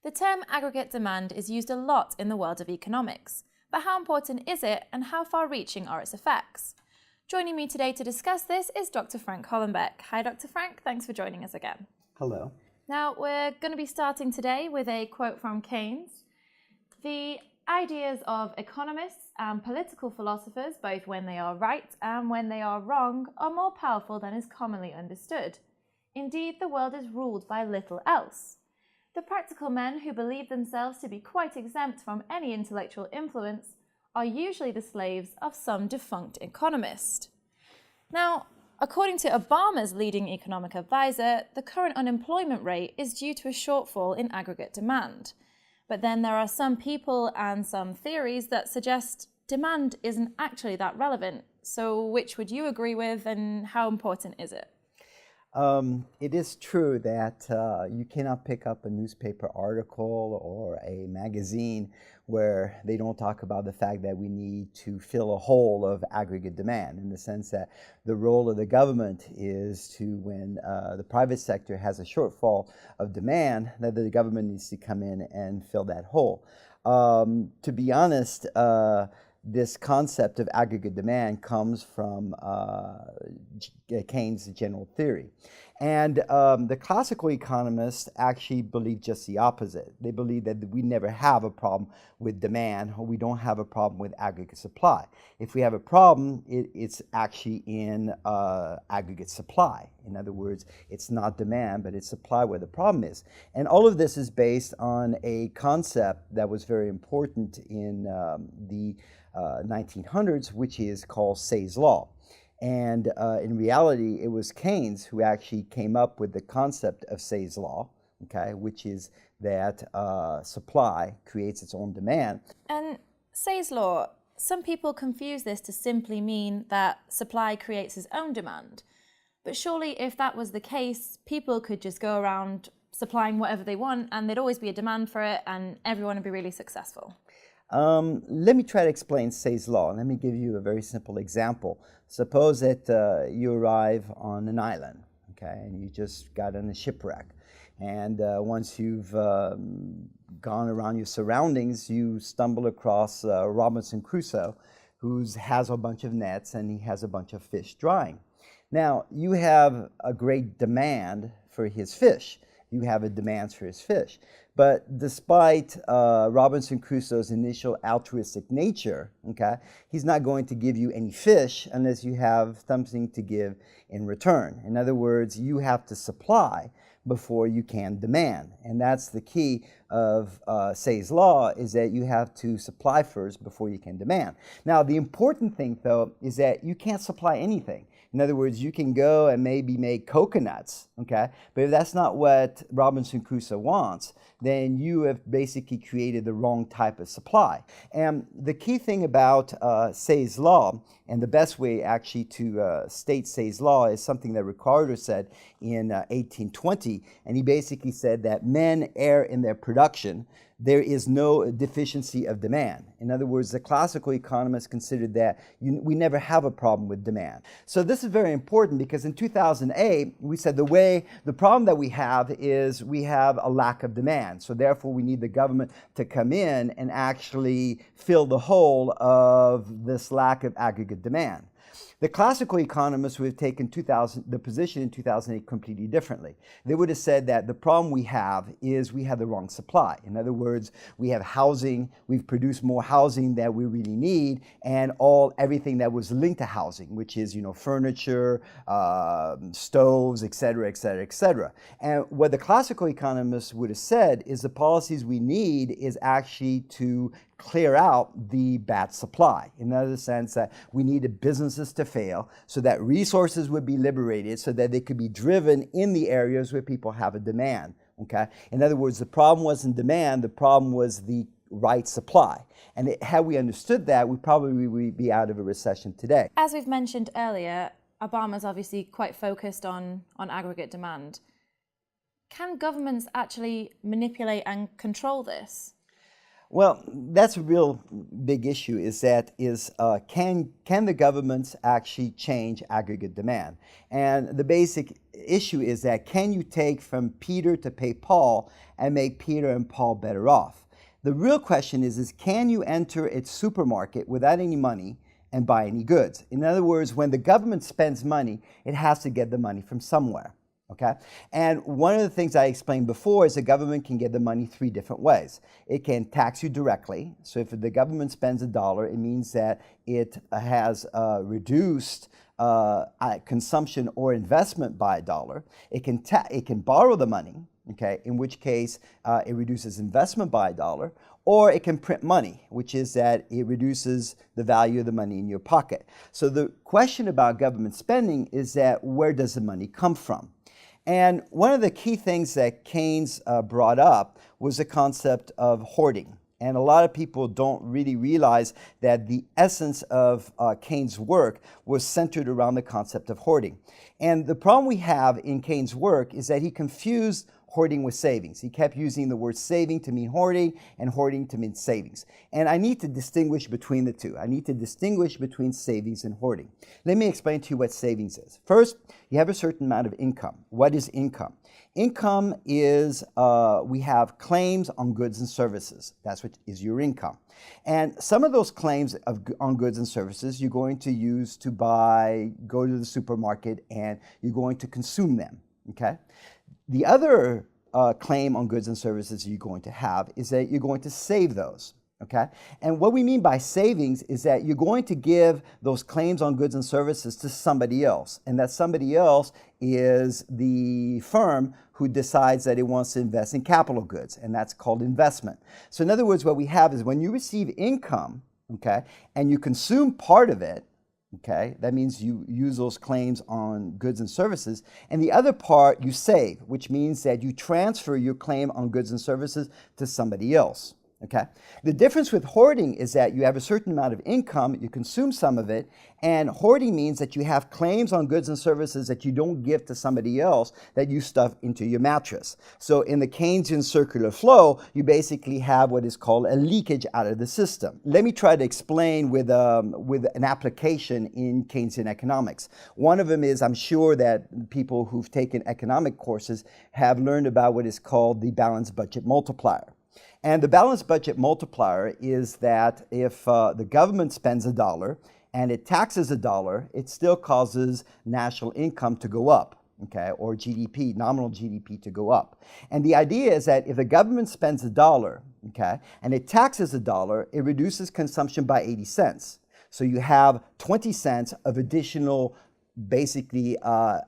The term aggregate demand is used a lot in the world of economics, but how important is it and how far-reaching are its effects? Joining me today to discuss this is Dr. Frank Hollenbeck. Hi, Dr. Frank. Thanks for joining us again. Hello. Now, we're going to be starting today with a quote from Keynes. The ideas of economists and political philosophers, both when they are right and when they are wrong, are more powerful than is commonly understood. Indeed, the world is ruled by little else. The practical men who believe themselves to be quite exempt from any intellectual influence are usually the slaves of some defunct economist. Now, according to Obama's leading economic advisor, the current unemployment rate is due to a shortfall in aggregate demand. But then there are some people and some theories that suggest demand isn't actually that relevant. So which would you agree with, and how important is it? It is true that you cannot pick up a newspaper article or a magazine where they don't talk about the fact that we need to fill a hole of aggregate demand, in the sense that the role of the government is to, when the private sector has a shortfall of demand, that the government needs to come in and fill that hole. To be honest, this concept of aggregate demand comes from Keynes' general theory. And the classical economists actually believe just the opposite. They believe that we never have a problem with demand, or we don't have a problem with aggregate supply. If we have a problem, it's actually in aggregate supply. In other words, it's not demand, but it's supply where the problem is. And all of this is based on a concept that was very important in the 1900s, which is called Say's law. And in reality, it was Keynes who actually came up with the concept of Say's law, okay, which is that supply creates its own demand. And Say's law, some people confuse this to simply mean that supply creates its own demand. But surely if that was the case, people could just go around supplying whatever they want and there'd always be a demand for it and everyone would be really successful. Let me try to explain Say's law. Let me give you a very simple example. Suppose that you arrive on an island, okay, and you just got in a shipwreck. And once you've gone around your surroundings, you stumble across Robinson Crusoe, who has a bunch of nets and he has a bunch of fish drying. Now, you have a great demand for his fish. You have a demand for his fish. But despite Robinson Crusoe's initial altruistic nature, okay, he's not going to give you any fish unless you have something to give in return. In other words, you have to supply before you can demand. And that's the key of Say's law, is that you have to supply first before you can demand. Now, the important thing, though, is that you can't supply anything. In other words, you can go and maybe make coconuts, okay? But if that's not what Robinson Crusoe wants, then you have basically created the wrong type of supply. And the key thing about Say's law, and the best way actually to state Say's law, is something that Ricardo said in 1820, and he basically said that men err in their production. There is no deficiency of demand. In other words, the classical economists considered that we never have a problem with demand. So this is very important, because in 2008, we said the problem that we have is we have a lack of demand. So therefore, we need the government to come in and actually fill the hole of this lack of aggregate demand. The classical economists would have taken the position in 2008 completely differently. They would have said that the problem we have is we have the wrong supply. In other words, we have housing, we've produced more housing than we really need, and everything that was linked to housing, which is, furniture, stoves, et cetera, et cetera, et cetera. And what the classical economists would have said is the policies we need is actually to clear out the bad supply. In other sense, that we needed businesses to fail so that resources would be liberated so that they could be driven in the areas where people have a demand. Okay? In other words, the problem wasn't demand, the problem was the right supply. And had we understood that, we probably would be out of a recession today. As we've mentioned earlier, Obama's obviously quite focused on aggregate demand. Can governments actually manipulate and control this? Well, that's a real big issue. Can the governments actually change aggregate demand? And the basic issue is that can you take from Peter to pay Paul and make Peter and Paul better off? The real question is can you enter its supermarket without any money and buy any goods? In other words, when the government spends money, it has to get the money from somewhere. Okay? And one of the things I explained before is the government can get the money three different ways. It can tax you directly. So if the government spends $1, it means that it has reduced consumption or investment by $1. It can borrow the money, okay, in which case it reduces investment by $1. Or it can print money, which is that it reduces the value of the money in your pocket. So the question about government spending is that where does the money come from? And one of the key things that Keynes brought up was the concept of hoarding. And a lot of people don't really realize that the essence of Keynes' work was centered around the concept of hoarding. And the problem we have in Keynes' work is that he confused hoarding with savings. He kept using the word saving to mean hoarding and hoarding to mean savings. And I need to distinguish between the two. I need to distinguish between savings and hoarding. Let me explain to you what savings is. First, you have a certain amount of income. What is income? Income is, we have claims on goods and services. That's what is your income. And some of those claims on goods and services you're going to use to go to the supermarket and you're going to consume them, okay? The other claim on goods and services you're going to have is that you're going to save those, okay? And what we mean by savings is that you're going to give those claims on goods and services to somebody else, and that somebody else is the firm who decides that it wants to invest in capital goods, and that's called investment. So in other words, what we have is when you receive income, okay, and you consume part of it, okay, that means you use those claims on goods and services, and the other part you save, which means that you transfer your claim on goods and services to somebody else. Okay? The difference with hoarding is that you have a certain amount of income, you consume some of it, and hoarding means that you have claims on goods and services that you don't give to somebody else that you stuff into your mattress. So in the Keynesian circular flow, you basically have what is called a leakage out of the system. Let me try to explain with an application in Keynesian economics. One of them is, I'm sure that people who've taken economic courses have learned about what is called the balanced budget multiplier. And the balanced budget multiplier is that if the government spends $1 and it taxes $1, it still causes national income to go up, okay, or GDP, nominal GDP to go up. And the idea is that if the government spends $1, okay, and it taxes $1, it reduces consumption by 80 cents. So you have 20 cents of additional, basically,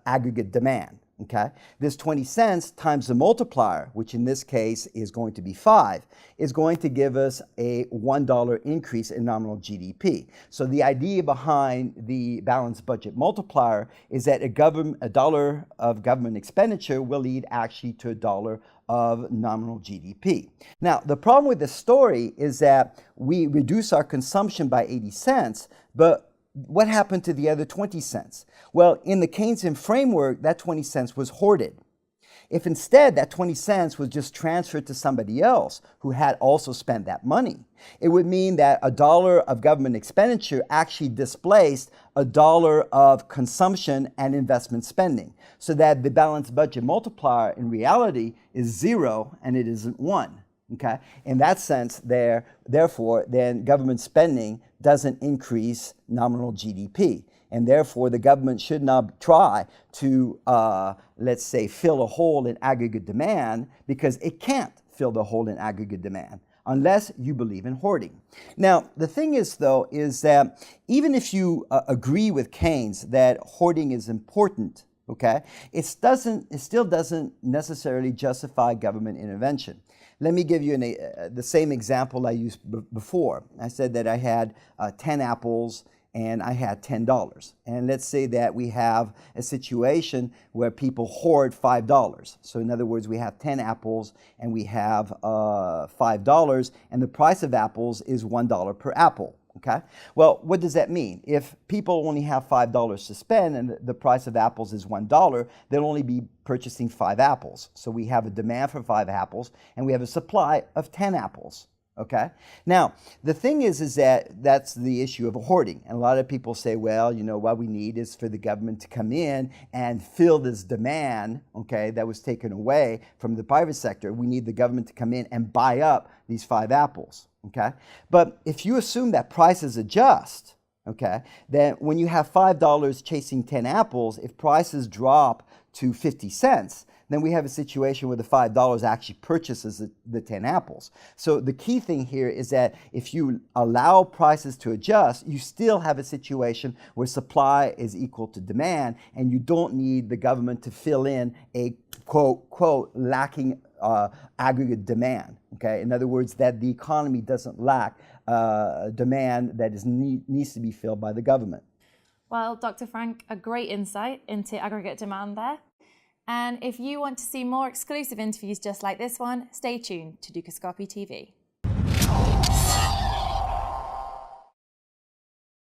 aggregate demand. Okay, this 20 cents times the multiplier, which in this case is going to be 5, is going to give us a $1 increase in nominal GDP. So the idea behind the balanced budget multiplier is that a dollar of government expenditure will lead actually to $1 of nominal GDP. Now, the problem with this story is that we reduce our consumption by 80 cents, but what happened to the other 20 cents? Well, in the Keynesian framework, that 20 cents was hoarded. If instead that 20 cents was just transferred to somebody else who had also spent that money, it would mean that $1 of government expenditure actually displaced $1 of consumption and investment spending, so that the balanced budget multiplier in reality is 0 and it isn't 1. Okay? In that sense, therefore, then government spending doesn't increase nominal GDP. And therefore, the government should not try to, let's say, fill a hole in aggregate demand, because it can't fill the hole in aggregate demand unless you believe in hoarding. Now, the thing is, though, is that even if you agree with Keynes that hoarding is important, okay, it still doesn't necessarily justify government intervention. Let me give you the same example I used before. I said that I had 10 apples and I had $10. And let's say that we have a situation where people hoard $5. So in other words, we have 10 apples and we have $5, and the price of apples is $1 per apple. Okay? Well, what does that mean? If people only have $5 to spend and the price of apples is $1, they'll only be purchasing 5 apples. So we have a demand for 5 apples and we have a supply of 10 apples. Okay. Now, the thing is that that's the issue of hoarding. And a lot of people say, well, you know, what we need is for the government to come in and fill this demand, okay, that was taken away from the private sector. We need the government to come in and buy up these 5 apples, okay? But if you assume that prices adjust, okay, then when you have $5 chasing 10 apples, if prices drop to 50 cents, then we have a situation where the $5 actually purchases the 10 apples. So the key thing here is that if you allow prices to adjust, you still have a situation where supply is equal to demand, and you don't need the government to fill in a quote lacking aggregate demand. Okay, in other words, that the economy doesn't lack demand that needs to be filled by the government. Well, Dr. Frank, a great insight into aggregate demand there. And if you want to see more exclusive interviews just like this one, stay tuned to Dukascopy TV.